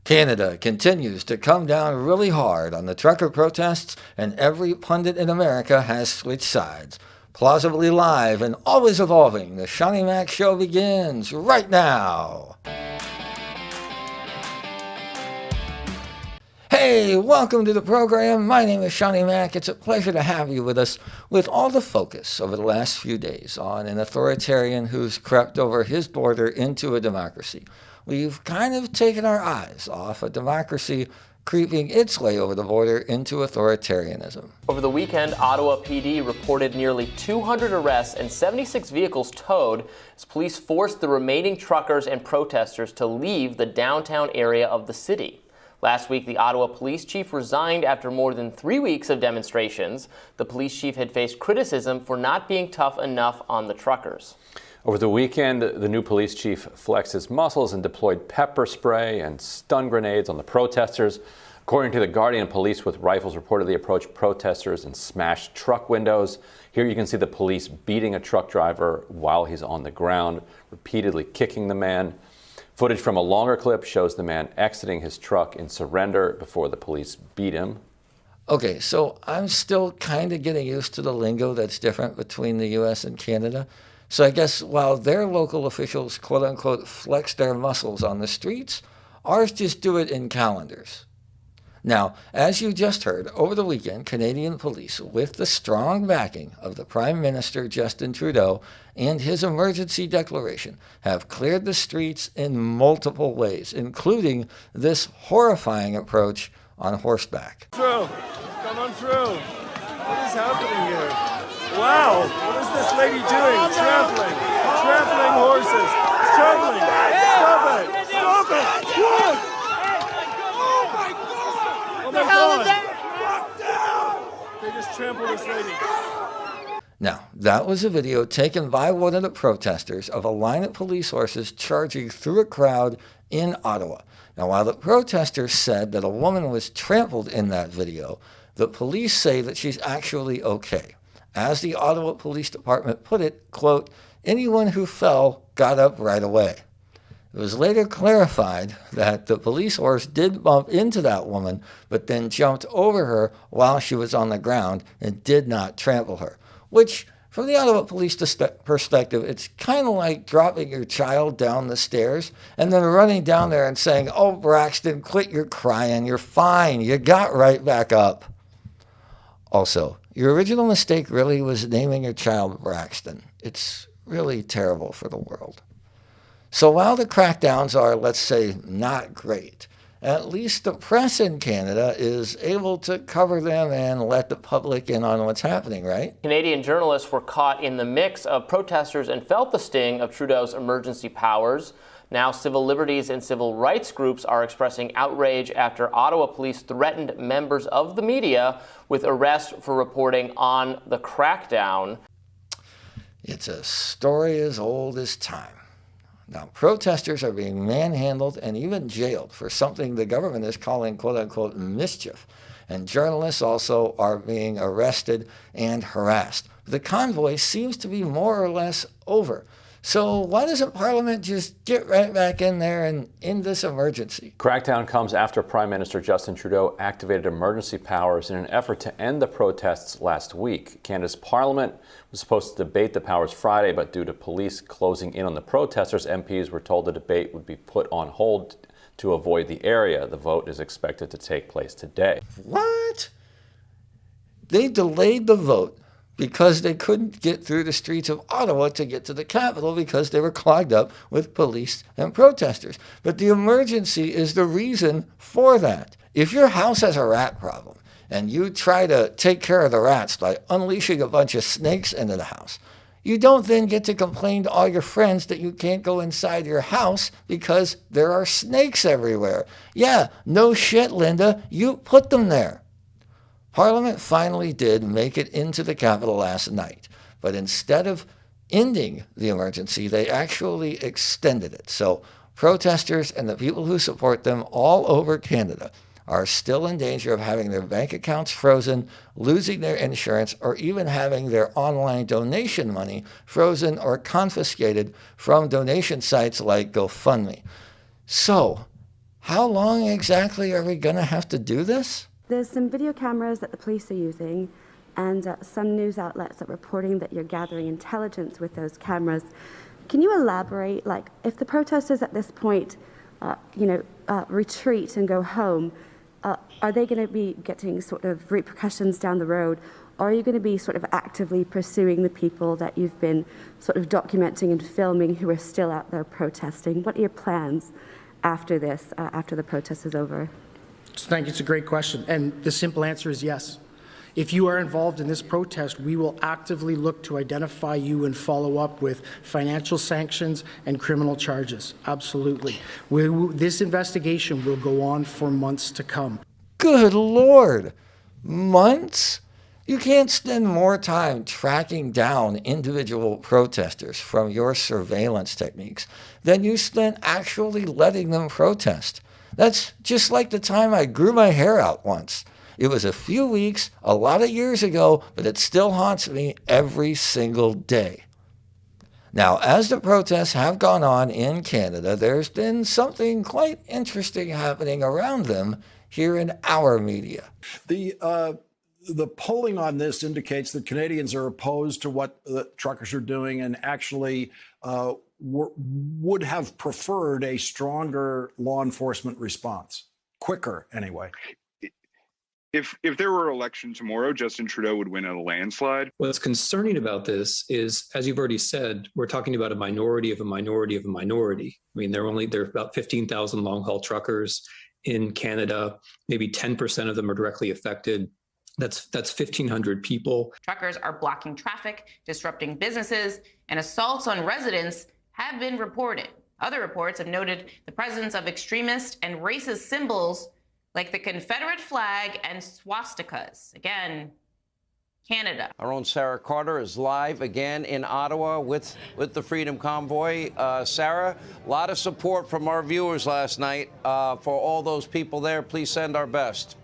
Canada continues to come down really hard on the trucker protests, and every pundit in America has switched sides. Plausibly live and always evolving, the Seannie Mac Show begins right now. Hey, welcome to the program. My name is Seannie Mac. It's a pleasure to have you with us with all the focus over the last few days on an authoritarian who's crept over his border into a democracy. We've kind of taken our eyes off a democracy creeping its way over the border into authoritarianism. Over the weekend, Ottawa PD reported nearly 200 arrests and 76 vehicles towed as police forced the remaining truckers and protesters to leave the downtown area of the city. Last week, the Ottawa police chief resigned after more than 3 weeks of demonstrations. The police chief had faced criticism for not being tough enough on the truckers. Over the weekend, the new police chief flexed his muscles and deployed pepper spray and stun grenades on the protesters. According to the Guardian, police with rifles reportedly approached protesters and smashed truck windows. Here you can see the police beating a truck driver while he's on the ground, repeatedly kicking the man. Footage from a longer clip shows the man exiting his truck in surrender before the police beat him. Okay, so I'm still kind of getting used to the lingo that's different between the U.S. and Canada. So I guess while their local officials, quote unquote, flex their muscles on the streets, ours just do it in calendars. Now, as you just heard, over the weekend, Canadian police, with the strong backing of the Prime Minister Justin Trudeau and his emergency declaration, have cleared the streets in multiple ways, including this horrifying approach on horseback. Through. Come on through. What is happening here? Wow, what is this lady doing? Trampling horses. Trampling. Stop it. Stop it. Look. Oh my God. They just trampled this lady. Now, that was a video taken by one of the protesters of a line of police horses charging through a crowd in Ottawa. Now, while the protesters said that a woman was trampled in that video, the police say that she's actually okay. As the Ottawa Police Department put it, quote, anyone who fell got up right away. It was later clarified that the police horse did bump into that woman, but then jumped over her while she was on the ground and did not trample her, which, from the Ottawa Police perspective, it's kind of like dropping your child down the stairs and then running down there and saying, oh, Braxton, quit your crying, you're fine, you got right back up. Also, your original mistake really was naming your child Braxton. It's really terrible for the world. So while the crackdowns are, let's say, not great, at least the press in Canada is able to cover them and let the public in on what's happening, right? Canadian journalists were caught in the mix of protesters and felt the sting of Trudeau's emergency powers. Now, civil liberties and civil rights groups are expressing outrage after Ottawa police threatened members of the media with arrest for reporting on the crackdown. It's a story as old as time. Now, protesters are being manhandled and even jailed for something the government is calling, quote-unquote, mischief. And journalists also are being arrested and harassed. The convoy seems to be more or less over. So why doesn't Parliament just get right back in there and end this emergency? Crackdown comes after Prime Minister Justin Trudeau activated emergency powers in an effort to end the protests last week. Canada's Parliament was supposed to debate the powers Friday, but due to police closing in on the protesters, MPs were told the debate would be put on hold to avoid the area. The vote is expected to take place today. What? They delayed the vote because they couldn't get through the streets of Ottawa to get to the capital because they were clogged up with police and protesters. But the emergency is the reason for that. If your house has a rat problem and you try to take care of the rats by unleashing a bunch of snakes into the house, you don't then get to complain to all your friends that you can't go inside your house because there are snakes everywhere. Yeah, no shit, Linda, you put them there. Parliament finally did make it into the Capitol last night, but instead of ending the emergency, they actually extended it. So protesters and the people who support them all over Canada are still in danger of having their bank accounts frozen, losing their insurance, or even having their online donation money frozen or confiscated from donation sites like GoFundMe. So, How long exactly are we going to have to do this? There's some video cameras that the police are using, and some news outlets are reporting that you're gathering intelligence with those cameras. Can you elaborate, like, if the protesters at this point, retreat and go home, are they going to be getting sort of repercussions down the road? Or are you going to be sort of actively pursuing the people that you've been sort of documenting and filming who are still out there protesting? What are your plans after this, after the protest is over? Thank you. It's a great question. And the simple answer is yes. If you are involved in this protest, we will actively look to identify you and follow up with financial sanctions and criminal charges. Absolutely. This investigation will go on for months to come. Good Lord. Months? You can't spend more time tracking down individual protesters from your surveillance techniques than you spent actually letting them protest. That's just like the time I grew my hair out once. It was a few weeks, a lot of years ago, but it still haunts me every single day. Now, as the protests have gone on in Canada, there's been something quite interesting happening around them here in our media. The polling on this indicates that Canadians are opposed to what the truckers are doing and actually would have preferred a stronger law enforcement response, quicker anyway. If there were an election tomorrow, Justin Trudeau would win a landslide. What's concerning about this is, as you've already said, we're talking about a minority of a minority of a minority. I mean, there are about 15,000 long-haul truckers in Canada. Maybe 10% of them are directly affected. That's 1,500 people. Truckers are blocking traffic, disrupting businesses, and assaults on residents have been reported. Other reports have noted the presence of extremist and racist symbols like the Confederate flag and swastikas. Again, Canada. Our own Sarah Carter is live again in Ottawa with the Freedom Convoy. Sarah, a lot of support from our viewers last night for all those people there. Please send our best.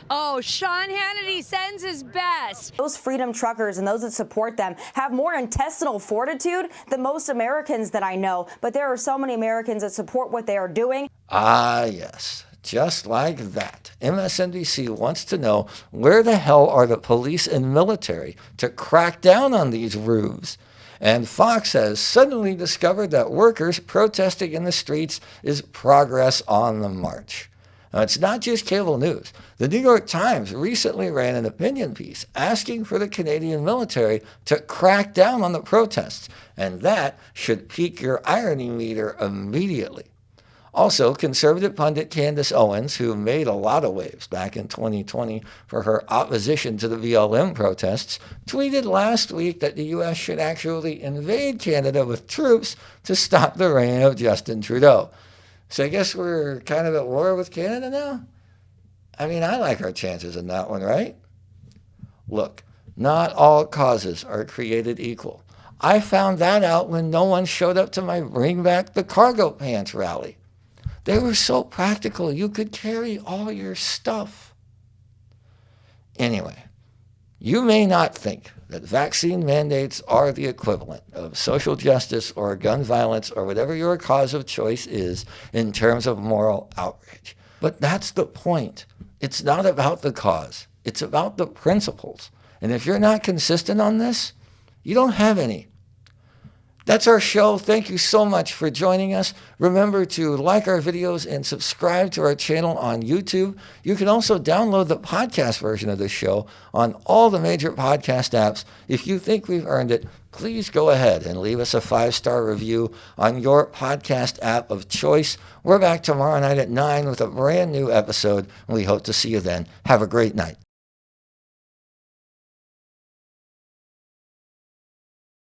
Oh, Sean Hannity sends his best. Those freedom truckers and those that support them have more intestinal fortitude than most Americans that I know. But there are so many Americans that support what they are doing. Ah, yes. Just like that. MSNBC wants to know, where the hell are the police and military to crack down on these rubes? And Fox has suddenly discovered that workers protesting in the streets is progress on the march. Now, it's not just cable news. The New York Times recently ran an opinion piece asking for the Canadian military to crack down on the protests, and that should pique your irony meter immediately. Also, conservative pundit Candace Owens, who made a lot of waves back in 2020 for her opposition to the BLM protests, tweeted last week that the U.S. should actually invade Canada with troops to stop the reign of Justin Trudeau. So I guess we're kind of at war with Canada now? I mean, I like our chances in that one, right? Look, not all causes are created equal. I found that out when no one showed up to my Bring Back the Cargo Pants rally. They were so practical, you could carry all your stuff. Anyway, you may not think that vaccine mandates are the equivalent of social justice or gun violence or whatever your cause of choice is in terms of moral outrage. But that's the point. It's not about the cause. It's about the principles. And if you're not consistent on this, you don't have any. That's our show. Thank you so much for joining us. Remember to like our videos and subscribe to our channel on YouTube. You can also download the podcast version of this show on all the major podcast apps. If you think we've earned it, please go ahead and leave us a 5-star review on your podcast app of choice. We're back tomorrow night at 9 with a brand new episode, and we hope to see you then. Have a great night.